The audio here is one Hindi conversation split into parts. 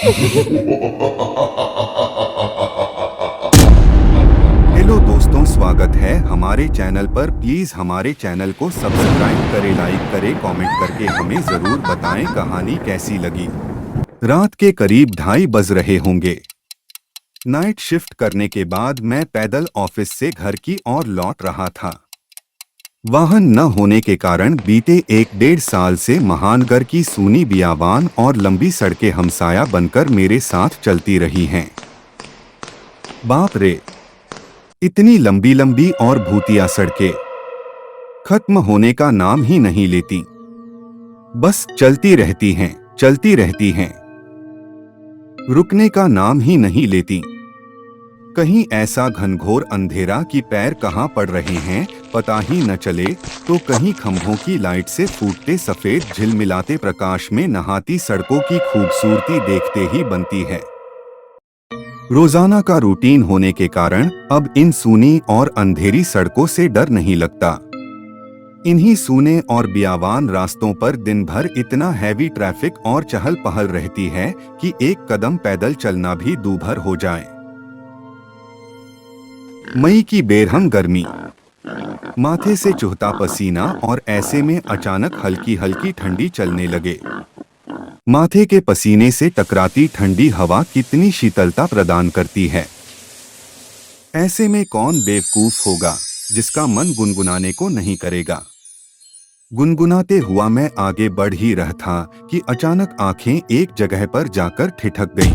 हेलो दोस्तों, स्वागत है हमारे चैनल पर। प्लीज हमारे चैनल को सब्सक्राइब करें, लाइक करें, कमेंट करके हमें जरूर बताएं कहानी कैसी लगी। रात के करीब 2:30 बज रहे होंगे। नाइट शिफ्ट करने के बाद मैं पैदल ऑफिस से घर की ओर लौट रहा था। वाहन न होने के कारण बीते 1-1.5 साल से महानगर की सूनी बियाबान और लंबी सड़कें हमसाया बनकर मेरे साथ चलती रही हैं। बाप रे, इतनी लंबी लंबी और भूतिया सड़कें खत्म होने का नाम ही नहीं लेती, बस चलती रहती हैं, चलती रहती हैं, रुकने का नाम ही नहीं लेती। कहीं ऐसा घनघोर अंधेरा कि पैर कहाँ पड़ रहे हैं पता ही न चले, तो कहीं खंभों की लाइट से फूटते सफेद झिलमिलाते प्रकाश में नहाती सड़कों की खूबसूरती देखते ही बनती है। रोजाना का रूटीन होने के कारण अब इन सूनी और अंधेरी सड़कों से डर नहीं लगता। इन्हीं सूने और बियावान रास्तों पर दिन भर इतना हैवी ट्रैफिक और चहल पहल रहती है कि एक कदम पैदल चलना भी दूभर हो जाए। मई की बेरहम गर्मी, माथे से चुहता पसीना और ऐसे में अचानक हल्की हल्की ठंडी चलने लगे। माथे के पसीने से टकराती ठंडी हवा कितनी शीतलता प्रदान करती है। ऐसे में कौन बेवकूफ होगा जिसका मन गुनगुनाने को नहीं करेगा। गुनगुनाते हुआ मैं आगे बढ़ ही रहा था कि अचानक आंखें एक जगह पर जाकर ठिठक गईं।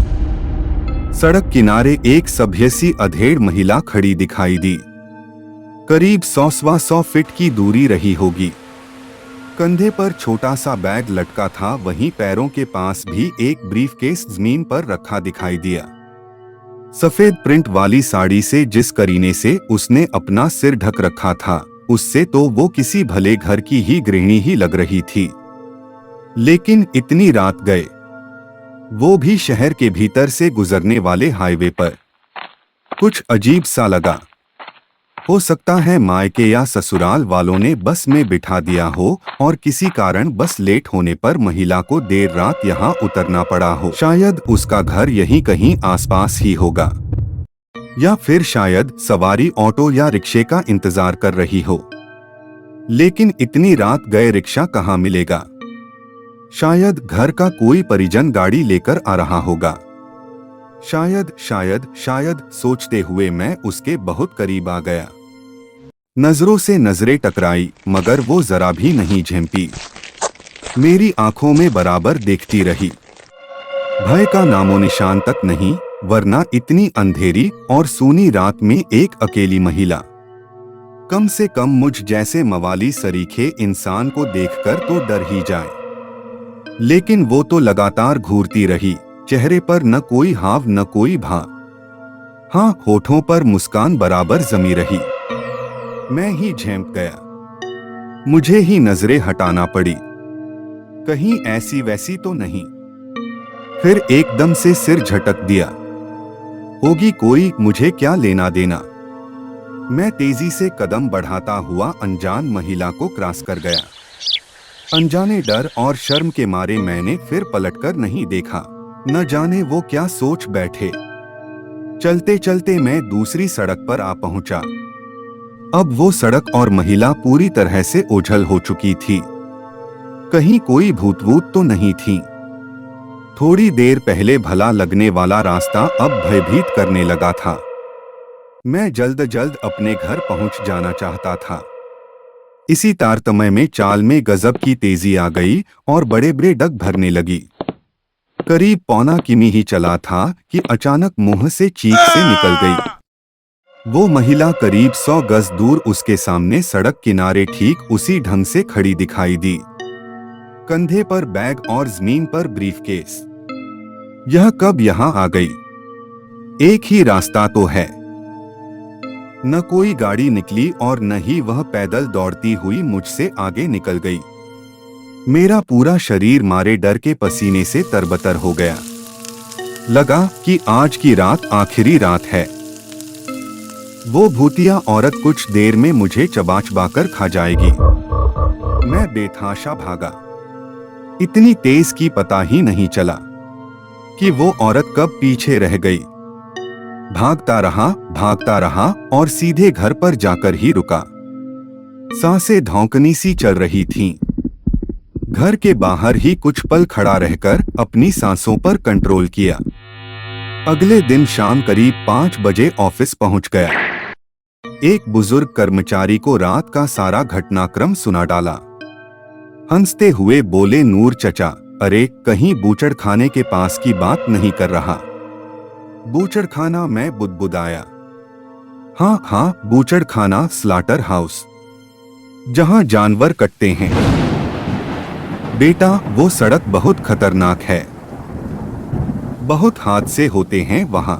सड़क किनारे एक सभ्य सी अधेड़ महिला खड़ी दिखाई दी। करीब 100 फीट की दूरी रही होगी। कंधे पर छोटा सा बैग लटका था, वहीं पैरों के पास भी एक ब्रीफकेस जमीन पर रखा दिखाई दिया। सफेद प्रिंट वाली साड़ी से जिस करीने से उसने अपना सिर ढक रखा था, उससे तो वो किसी भले घर की ही गृहिणी ही लग रही थी। लेकिन इतनी रात गए, वो भी शहर के भीतर से गुजरने वाले हाईवे पर, कुछ अजीब सा लगा। हो सकता है मायके या ससुराल वालों ने बस में बिठा दिया हो और किसी कारण बस लेट होने पर महिला को देर रात यहाँ उतरना पड़ा हो। शायद उसका घर यहीं कहीं आसपास ही होगा, या फिर शायद सवारी ऑटो या रिक्शे का इंतजार कर रही हो। लेकिन इतनी रात गए रिक्शा कहाँ मिलेगा। शायद घर का कोई परिजन गाड़ी लेकर आ रहा होगा। शायद शायद शायद सोचते हुए मैं उसके बहुत करीब आ गया। नजरों से नजरें टकराई, मगर वो जरा भी नहीं झेंपी। मेरी आंखों में बराबर देखती रही। भय का नामो निशान तक नहीं, वरना इतनी अंधेरी और सूनी रात में एक अकेली महिला। कम से कम मुझ जैसे मवाली सरीखे इंसान को देखकर तो डर ही जाए। लेकिन वो तो लगातार घूरती रही, चेहरे पर न कोई हाव न कोई भाव। हाँ, होठों पर मुस्कान बराबर जमी रही। मैं ही झेंप गया। मुझे ही नजरें हटाना पड़ी, कहीं ऐसी वैसी तो नहीं। फिर एकदम से सिर झटक दिया। होगी कोई, मुझे क्या लेना देना। मैं तेजी से कदम बढ़ाता हुआ अनजान महिला को क्रॉस कर गया। अनजाने डर और शर्म के मारे मैंने फिर पलटकर नहीं देखा। न जाने वो क्या सोच बैठे। चलते चलते मैं दूसरी सड़क पर आ पहुंचा। अब वो सड़क और महिला पूरी तरह से ओझल हो चुकी थी। कहीं कोई भूत-वूत तो नहीं थी। थोड़ी देर पहले भला लगने वाला रास्ता अब भयभीत करने लगा था। मैं जल्द जल्द अपने घर पहुंच जाना चाहता था। इसी तारतम्य में चाल में गजब की तेजी आ गई और बड़े बड़े डग भरने लगी। करीब 1.25 किमी ही चला था कि अचानक मुंह से चीख से निकल गई। वो महिला करीब 100 गज दूर उसके सामने सड़क किनारे ठीक उसी ढंग से खड़ी दिखाई दी। कंधे पर बैग और जमीन पर ब्रीफकेस। यह कब यहाँ आ गई? एक ही रास्ता तो है। न कोई गाड़ी निकली और न ही वह पैदल दौड़ती हुई मुझसे आगे निकल गई। मेरा पूरा शरीर मारे डर के पसीने से तरबतर हो गया। लगा कि आज की रात आखिरी रात है। वो भूतिया औरत कुछ देर में मुझे चबा चबा कर खा जाएगी। मैं बेतहाशा भागा। इतनी तेज की पता ही नहीं चला। कि वो औरत कब पीछे रह गई। भागता रहा और सीधे घर पर जाकर ही रुका। सांसें धौंकनी सी चल रही थीं। घर के बाहर ही कुछ पल खड़ा रहकर अपनी सांसों पर कंट्रोल किया। अगले दिन शाम करीब 5 बजे ऑफिस पहुंच गया। एक बुजुर्ग कर्मचारी को रात का सारा घटनाक्रम सुना डाला। हंसते हुए बोले, नूर चचा, अरे कहीं बूचड़खाने के पास की बात नहीं कर रहा। बूचड़खाना? मैं बुदबुदाया। हाँ, बूचड़खाना, स्लाटर हाउस, जहां जानवर कटते हैं। बेटा, वो सड़क बहुत खतरनाक है। बहुत हादसे होते हैं वहां।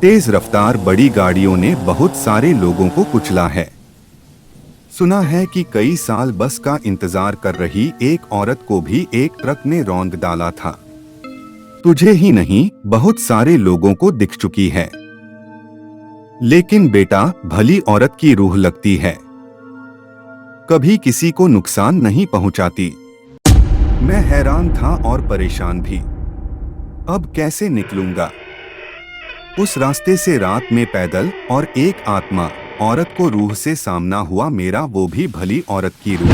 तेज रफ्तार बड़ी गाड़ियों ने बहुत सारे लोगों को कुचला है। सुना है कि कई साल बस का इंतजार कर रही एक औरत को भी एक ट्रक ने रौंद डाला था। तुझे ही नहीं, बहुत सारे लोगों को दिख चुकी है। लेकिन बेटा, भली औरत की रूह लगती है, कभी किसी को नुकसान नहीं पहुंचाती। मैं हैरान था और परेशान भी। अब कैसे निकलूंगा? उस रास्ते से रात में पैदल, और एक आत्मा, औरत को रूह से सामना हुआ मेरा, वो भी भली औरत की रूह।